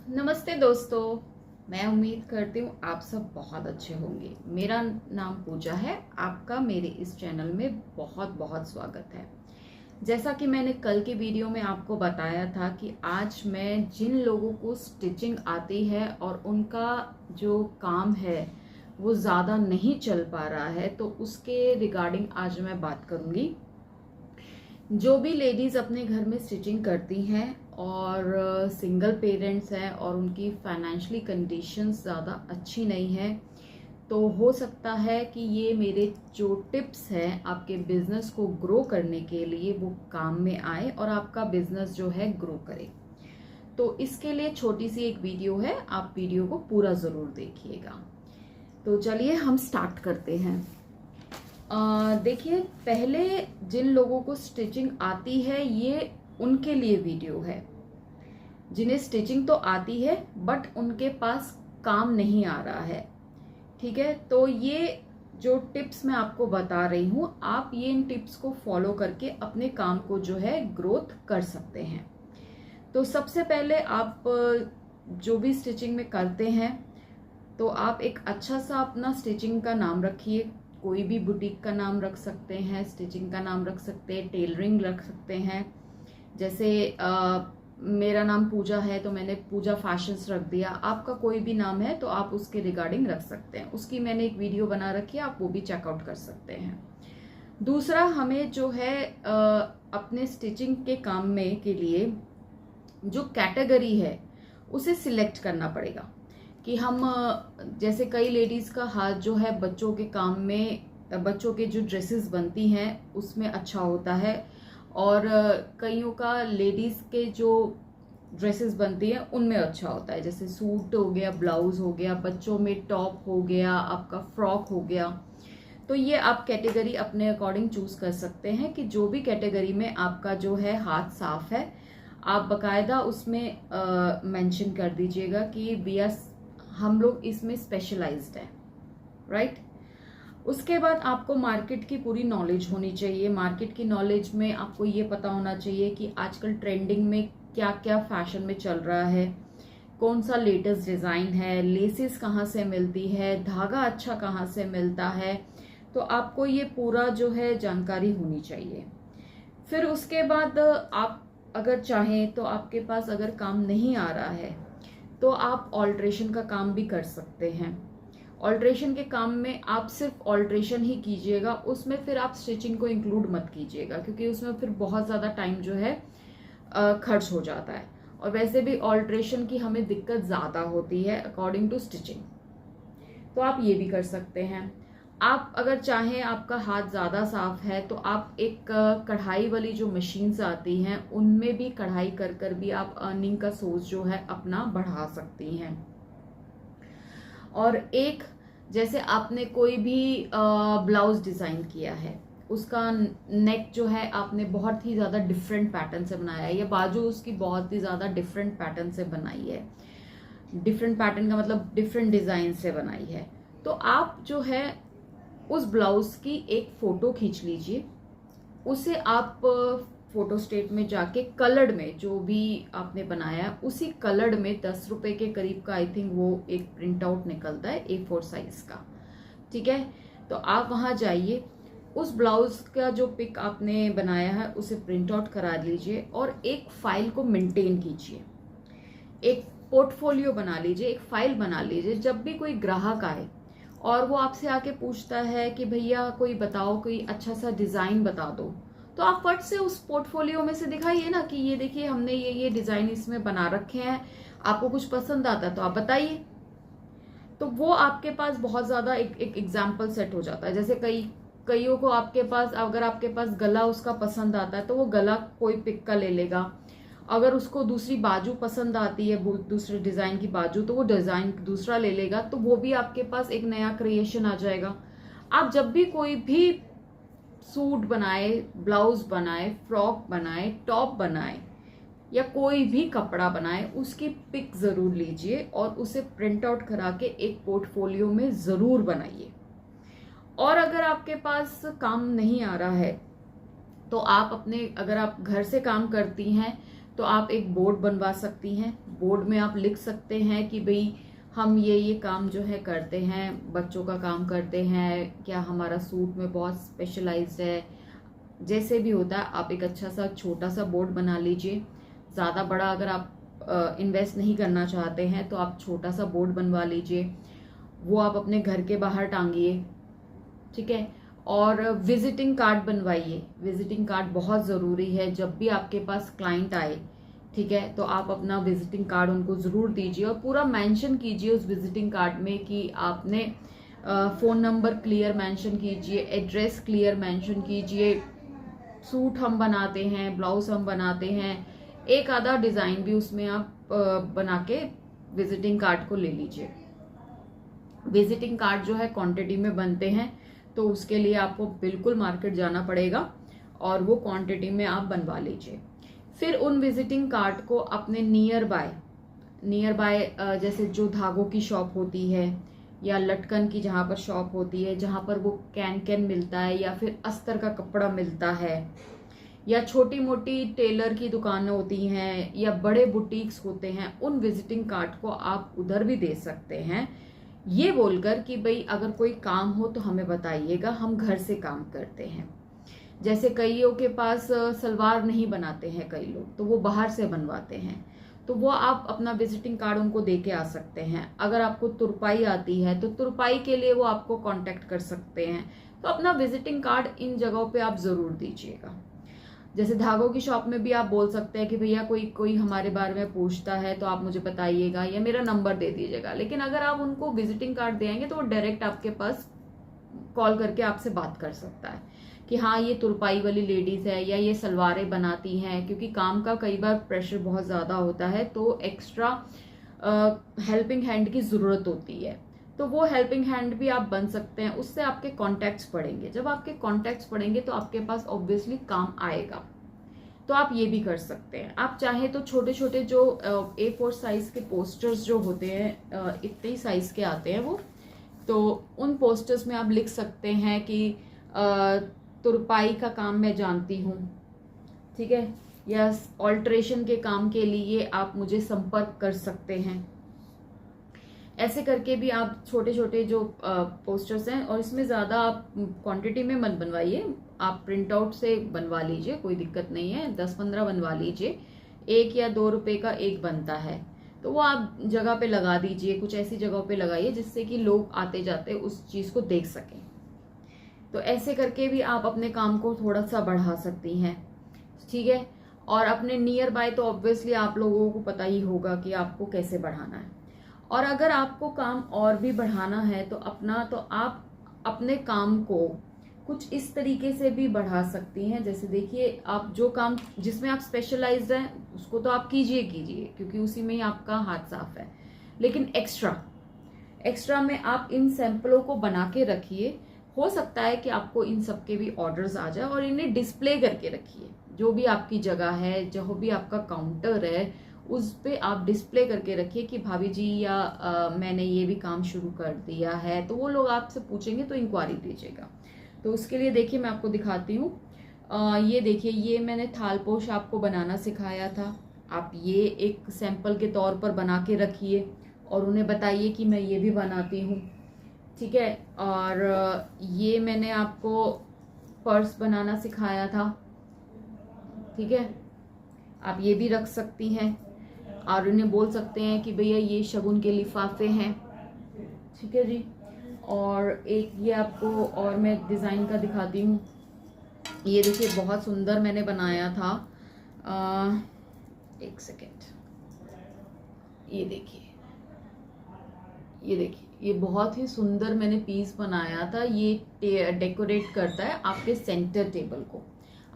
नमस्ते दोस्तों। मैं उम्मीद करती हूँ आप सब बहुत अच्छे होंगे। मेरा नाम पूजा है। आपका मेरे इस चैनल में बहुत बहुत स्वागत है। जैसा कि मैंने कल की वीडियो में आपको बताया था कि आज मैं जिन लोगों को स्टिचिंग आती है और उनका जो काम है वो ज़्यादा नहीं चल पा रहा है, तो उसके रिगार्डिंग आज मैं बात करूँगी। जो भी लेडीज़ अपने घर में स्टिचिंग करती हैं और सिंगल पेरेंट्स हैं और उनकी फाइनेंशियली कंडीशंस ज़्यादा अच्छी नहीं है, तो हो सकता है कि ये मेरे जो टिप्स हैं आपके बिजनेस को ग्रो करने के लिए वो काम में आए और आपका बिजनेस जो है ग्रो करे। तो इसके लिए छोटी सी एक वीडियो है, आप वीडियो को पूरा ज़रूर देखिएगा। तो चलिए हम स्टार्ट करते हैं। देखिए, पहले जिन लोगों को स्टिचिंग आती है ये उनके लिए वीडियो है। जिन्हें स्टिचिंग तो आती है बट उनके पास काम नहीं आ रहा है, ठीक है। तो ये जो टिप्स मैं आपको बता रही हूँ, आप ये इन टिप्स को फॉलो करके अपने काम को जो है ग्रोथ कर सकते हैं। तो सबसे पहले आप जो भी स्टिचिंग में करते हैं तो आप एक अच्छा सा अपना स्टिचिंग का नाम रखिए। कोई भी बुटीक का नाम रख सकते हैं, स्टिचिंग का नाम रख सकते हैं, टेलरिंग रख सकते हैं। जैसे मेरा नाम पूजा है तो मैंने पूजा फैशंस रख दिया। आपका कोई भी नाम है तो आप उसके रिगार्डिंग रख सकते हैं। उसकी मैंने एक वीडियो बना रखी है, आप वो भी चेकआउट कर सकते हैं। दूसरा, हमें जो है अपने स्टिचिंग के काम में के लिए जो कैटेगरी है उसे सिलेक्ट करना पड़ेगा कि हम जैसे कई लेडीज़ का हाथ जो है बच्चों के काम में, बच्चों के जो ड्रेसेस बनती हैं उसमें अच्छा होता है, और कईयों का लेडीज़ के जो ड्रेसेस बनती हैं उनमें अच्छा होता है। जैसे सूट हो गया, ब्लाउज हो गया, बच्चों में टॉप हो गया, आपका फ्रॉक हो गया। तो ये आप कैटेगरी अपने अकॉर्डिंग चूज कर सकते हैं कि जो भी कैटेगरी में आपका जो है हाथ साफ है, आप बकायदा उसमें मेंशन कर दीजिएगा कि वी आर, हम लोग इसमें स्पेशलाइज्ड है, राइट। उसके बाद आपको मार्केट की पूरी नॉलेज होनी चाहिए। मार्केट की नॉलेज में आपको ये पता होना चाहिए कि आजकल ट्रेंडिंग में क्या क्या फैशन में चल रहा है, कौन सा लेटेस्ट डिज़ाइन है, लेसेस कहाँ से मिलती है, धागा अच्छा कहाँ से मिलता है। तो आपको ये पूरा जो है जानकारी होनी चाहिए। फिर उसके बाद आप अगर चाहें तो आपके पास अगर काम नहीं आ रहा है तो आप ऑल्ट्रेशन का काम भी कर सकते हैं। ऑल्ट्रेशन के काम में आप सिर्फ ऑल्ट्रेशन ही कीजिएगा, उसमें फिर आप स्टिचिंग को इंक्लूड मत कीजिएगा, क्योंकि उसमें फिर बहुत ज़्यादा टाइम जो है खर्च हो जाता है। और वैसे भी ऑल्ट्रेशन की हमें दिक्कत ज़्यादा होती है अकॉर्डिंग टू स्टिचिंग। तो आप ये भी कर सकते हैं। आप अगर चाहें, आपका हाथ ज़्यादा साफ है तो आप एक कढ़ाई वाली जो मशीन्स आती हैं उनमें भी कढ़ाई कर कर भी आप अर्निंग का सोर्स जो है अपना बढ़ा सकती हैं। और एक, जैसे आपने कोई भी ब्लाउज डिज़ाइन किया है, उसका नेक जो है आपने बहुत ही ज़्यादा डिफरेंट पैटर्न से बनाया है, या बाजू उसकी बहुत ही ज़्यादा डिफरेंट पैटर्न से बनाई है। डिफरेंट पैटर्न का मतलब डिफरेंट डिज़ाइन से बनाई है। तो आप जो है उस ब्लाउज की एक फोटो खींच लीजिए, उसे आप फोटो स्टेट में जाके कलर्ड में जो भी आपने बनाया उसी कलर्ड में 10 रुपए के करीब का आई थिंक वो एक प्रिंट आउट निकलता है A4 साइज का, ठीक है। तो आप वहां जाइए, उस ब्लाउज का जो पिक आपने बनाया है उसे प्रिंट आउट करा लीजिए और एक फाइल को मेंटेन कीजिए। एक पोर्टफोलियो बना लीजिए, एक फाइल बना लीजिए। जब भी कोई ग्राहक आए और वो आपसे आके पूछता है कि भैया कोई बताओ, कोई अच्छा सा डिजाइन बता दो, तो आप फट से उस पोर्टफोलियो में से दिखाइए ना कि ये देखिए हमने ये डिजाइन इसमें बना रखे हैं, आपको कुछ पसंद आता है तो आप बताइए। तो वो आपके पास बहुत ज्यादा एक एग्जाम्पल सेट हो जाता है। जैसे कईयों को आपके पास, अगर आपके पास गला उसका पसंद आता है तो वो गला कोई पिक का ले लेगा। अगर उसको दूसरी बाजू पसंद आती है, दूसरे डिजाइन की बाजू, तो वो डिजाइन दूसरा ले लेगा। तो वो भी आपके पास एक नया क्रिएशन आ जाएगा। आप जब भी कोई भी सूट बनाए, ब्लाउज बनाए, फ्रॉक बनाए, टॉप बनाए या कोई भी कपड़ा बनाए, उसकी पिक जरूर लीजिए और उसे प्रिंट आउट करा के एक पोर्टफोलियो में जरूर बनाइए। और अगर आपके पास काम नहीं आ रहा है तो आप अपने, अगर आप घर से काम करती हैं तो आप एक बोर्ड बनवा सकती हैं। बोर्ड में आप लिख सकते हैं कि भाई हम ये काम जो है करते हैं, बच्चों का काम करते हैं, क्या हमारा सूट में बहुत स्पेशलाइज्ड है, जैसे भी होता है। आप एक अच्छा सा छोटा सा बोर्ड बना लीजिए। ज़्यादा बड़ा अगर आप इन्वेस्ट नहीं करना चाहते हैं तो आप छोटा सा बोर्ड बनवा लीजिए, वो आप अपने घर के बाहर टांगिए, ठीक है। और विजिटिंग कार्ड बनवाइए। विजिटिंग कार्ड बहुत ज़रूरी है। जब भी आपके पास क्लाइंट आए, ठीक है, तो आप अपना विजिटिंग कार्ड उनको ज़रूर दीजिए और पूरा मेंशन कीजिए उस विजिटिंग कार्ड में कि आपने फ़ोन नंबर क्लियर मेंशन कीजिए, एड्रेस क्लियर मेंशन कीजिए, सूट हम बनाते हैं, ब्लाउज हम बनाते हैं, एक आधा डिज़ाइन भी उसमें आप बना के विजिटिंग कार्ड को ले लीजिए। विजिटिंग कार्ड जो है क्वांटिटी में बनते हैं, तो उसके लिए आपको बिल्कुल मार्केट जाना पड़ेगा और वो क्वांटिटी में आप बनवा लीजिए। फिर उन विजिटिंग कार्ड को अपने नियर बाय जैसे जो धागों की शॉप होती है या लटकन की जहाँ पर शॉप होती है, जहाँ पर वो कैन मिलता है या फिर अस्तर का कपड़ा मिलता है, या छोटी मोटी टेलर की दुकानें होती हैं या बड़े बुटीक्स होते हैं, उन विजिटिंग कार्ड को आप उधर भी दे सकते हैं, ये बोलकर कि भाई अगर कोई काम हो तो हमें बताइएगा, हम घर से काम करते हैं। जैसे कईयों के पास सलवार नहीं बनाते हैं कई लोग, तो वो बाहर से बनवाते हैं, तो वो आप अपना विजिटिंग कार्ड उनको दे के आ सकते हैं। अगर आपको तुरपाई आती है तो तुरपाई के लिए वो आपको कांटेक्ट कर सकते हैं। तो अपना विजिटिंग कार्ड इन जगहों पे आप जरूर दीजिएगा। जैसे धागों की शॉप में भी आप बोल सकते हैं कि भैया कोई हमारे बारे में पूछता है तो आप मुझे बताइएगा या मेरा नंबर दे दीजिएगा। लेकिन अगर आप उनको विजिटिंग कार्ड देंगे तो वो डायरेक्ट आपके पास कॉल करके आपसे बात कर सकता है कि हाँ ये तुरपाई वाली लेडीज है या ये सलवारें बनाती हैं, क्योंकि काम का कई बार प्रेशर बहुत ज़्यादा होता है तो एक्स्ट्रा हेल्पिंग हैंड की ज़रूरत होती है। तो वो हेल्पिंग हैंड भी आप बन सकते हैं, उससे आपके कॉन्टैक्ट्स बढ़ेंगे। जब आपके कॉन्टैक्ट्स बढ़ेंगे तो आपके पास ऑब्वियसली काम आएगा। तो आप ये भी कर सकते हैं। आप चाहे तो छोटे छोटे जो A4 साइज के पोस्टर्स जो होते हैं, इतने ही साइज के आते हैं वो, तो उन पोस्टर्स में आप लिख सकते हैं कि तुरपाई का काम मैं जानती हूँ, ठीक है, या ऑल्ट्रेशन के काम के लिए आप मुझे संपर्क कर सकते हैं। ऐसे करके भी आप छोटे छोटे जो पोस्टर्स हैं, और इसमें ज़्यादा आप क्वांटिटी में मत बनवाइए, आप प्रिंट आउट से बनवा लीजिए, कोई दिक्कत नहीं है, 10-15 बनवा लीजिए। 1 या 2 रुपए का एक बनता है, तो वो आप जगह पे लगा दीजिए, कुछ ऐसी जगहों पे लगाइए जिससे कि लोग आते जाते उस चीज़ को देख सकें। तो ऐसे करके भी आप अपने काम को थोड़ा सा बढ़ा सकती हैं, ठीक है। और अपने नियर बाय तो ऑब्वियसली आप लोगों को पता ही होगा कि आपको कैसे बढ़ाना है। और अगर आपको काम और भी बढ़ाना है तो आप अपने काम को कुछ इस तरीके से भी बढ़ा सकती हैं। जैसे देखिए, आप जो काम जिसमें आप स्पेशलाइज्ड हैं उसको तो आप कीजिए क्योंकि उसी में ही आपका हाथ साफ है। लेकिन एक्स्ट्रा में आप इन सैंपलों को बना के रखिए। हो सकता है कि आपको इन सब के भी ऑर्डर्स आ जाए, और इन्हें डिस्प्ले करके रखिए। जो भी आपकी जगह है, जो भी आपका काउंटर है, उस पे आप डिस्प्ले करके रखिए कि भाभी जी या मैंने ये भी काम शुरू कर दिया है। तो वो लोग आपसे पूछेंगे तो इंक्वायरी दीजिएगा। तो उसके लिए देखिए मैं आपको दिखाती हूँ। ये देखिए, ये मैंने थालपोश आपको बनाना सिखाया था। आप ये एक सैंपल के तौर पर बना के रखिए और उन्हें बताइए कि मैं ये भी बनाती हूँ, ठीक है। और ये मैंने आपको पर्स बनाना सिखाया था, ठीक है। आप ये भी रख सकती हैं और उन्हें बोल सकते हैं कि भैया ये शगुन के लिफाफे हैं, ठीक है जी। और एक ये आपको और मैं डिज़ाइन का दिखाती हूँ। ये देखिए, बहुत सुंदर मैंने बनाया था। एक सेकेंड, ये देखिए, ये बहुत ही सुंदर मैंने पीस बनाया था। ये डेकोरेट करता है आपके सेंटर टेबल को।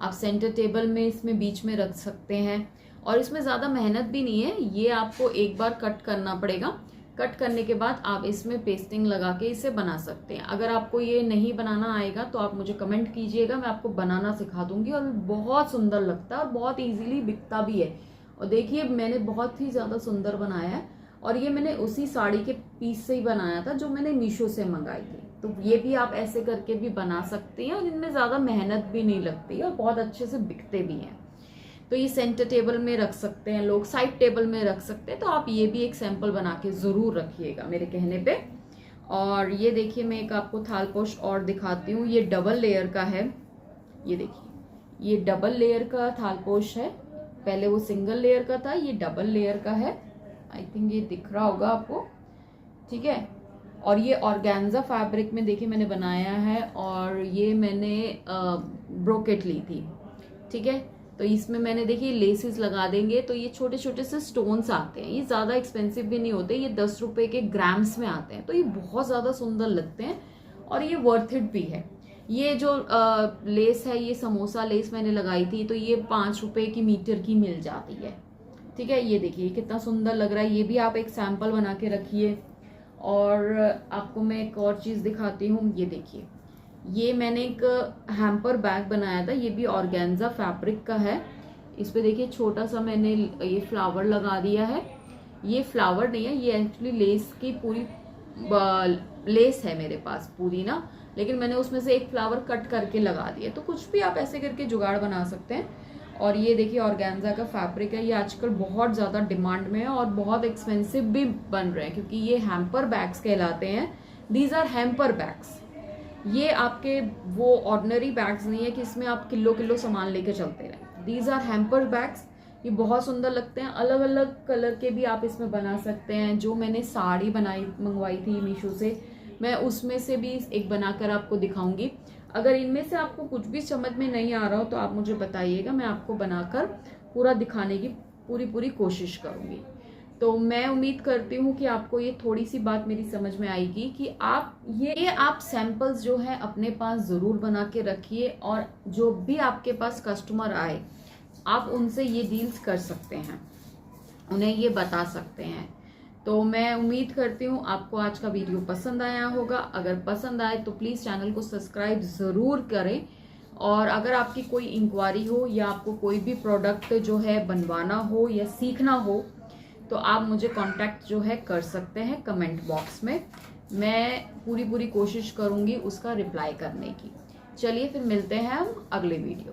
आप सेंटर टेबल में इसमें बीच में रख सकते हैं, और इसमें ज़्यादा मेहनत भी नहीं है। ये आपको एक बार कट करना पड़ेगा। कट करने के बाद आप इसमें पेस्टिंग लगा के इसे बना सकते हैं। अगर आपको ये नहीं बनाना आएगा तो आप मुझे कमेंट कीजिएगा, मैं आपको बनाना सिखा दूंगी। और बहुत सुंदर लगता है और बहुत इजीली बिकता भी है। और देखिए, मैंने बहुत ही ज़्यादा सुंदर बनाया है, और ये मैंने उसी साड़ी के पीस से ही बनाया था जो मैंने मीशो से मंगाई थी। तो ये भी आप ऐसे करके भी बना सकती हैं, और इनमें ज़्यादा मेहनत भी नहीं लगती और बहुत अच्छे से बिकते भी हैं। तो ये सेंटर टेबल में रख सकते हैं लोग, साइड टेबल में रख सकते हैं। तो आप ये भी एक सैंपल बना के ज़रूर रखिएगा मेरे कहने पे। और ये देखिए मैं एक आपको थालपोश और दिखाती हूँ, ये डबल लेयर का है। ये देखिए ये डबल लेयर का थालपोश है, पहले वो सिंगल लेयर का था, ये डबल लेयर का है। आई थिंक ये दिख रहा होगा आपको, ठीक है। और ये ऑर्गेन्जा फैब्रिक में देखिए मैंने बनाया है, और ये मैंने ब्रोकेट ली थी, ठीक है। तो इसमें मैंने देखिए लेसेस लगा देंगे, तो ये छोटे छोटे से स्टोन्स आते हैं, ये ज़्यादा एक्सपेंसिव भी नहीं होते, ये 10 रुपए के ग्राम्स में आते हैं। तो ये बहुत ज़्यादा सुंदर लगते हैं और ये वर्थ इट भी है। ये जो लेस है, ये समोसा लेस मैंने लगाई थी, तो ये 5 रुपए की मीटर की मिल जाती है, ठीक है। ये देखिए कितना सुंदर लग रहा है, ये भी आप एक सैंपल बना के रखिए। और आपको मैं एक और चीज़ दिखाती हूँ, ये देखिए ये मैंने एक हैम्पर बैग बनाया था, ये भी ऑर्गेन्जा फैब्रिक का है। इस पे देखिए छोटा सा मैंने ये फ्लावर लगा दिया है। ये फ्लावर नहीं है, ये एक्चुअली लेस की पूरी लेस है मेरे पास पूरी ना, लेकिन मैंने उसमें से एक फ्लावर कट करके लगा दिया। तो कुछ भी आप ऐसे करके जुगाड़ बना सकते हैं। और ये देखिए ऑर्गेन्जा का फैब्रिक है, ये आजकल बहुत ज़्यादा डिमांड में है और बहुत एक्सपेंसिव भी बन रहे हैं, क्योंकि ये हैम्पर बैग्स कहलाते हैं। दीज आर हैम्पर बैग्स, ये आपके वो ऑर्डिनरी बैग्स नहीं है कि इसमें आप किलो किलो सामान लेके चलते रहें। दीज आर हैम्पर बैग्स, ये बहुत सुंदर लगते हैं। अलग अलग कलर के भी आप इसमें बना सकते हैं। जो मैंने साड़ी मंगवाई थी मीशो से, मैं उसमें से भी एक बनाकर आपको दिखाऊंगी। अगर इनमें से आपको कुछ भी समझ में नहीं आ रहा हो तो आप मुझे बताइएगा, मैं आपको बनाकर पूरा दिखाने की पूरी कोशिश करूंगी। तो मैं उम्मीद करती हूँ कि आपको ये थोड़ी सी बात मेरी समझ में आएगी कि आप सैंपल्स जो है अपने पास ज़रूर बना के रखिए, और जो भी आपके पास कस्टमर आए आप उनसे ये डील्स कर सकते हैं, उन्हें ये बता सकते हैं। तो मैं उम्मीद करती हूँ आपको आज का वीडियो पसंद आया होगा। अगर पसंद आए तो प्लीज़ चैनल को सब्सक्राइब ज़रूर करें। और अगर आपकी कोई इंक्वायरी हो या आपको कोई भी प्रोडक्ट जो है बनवाना हो या सीखना हो, तो आप मुझे कांटेक्ट जो है कर सकते हैं कमेंट बॉक्स में। मैं पूरी कोशिश करूँगी उसका रिप्लाई करने की। चलिए फिर मिलते हैं हम अगले वीडियो।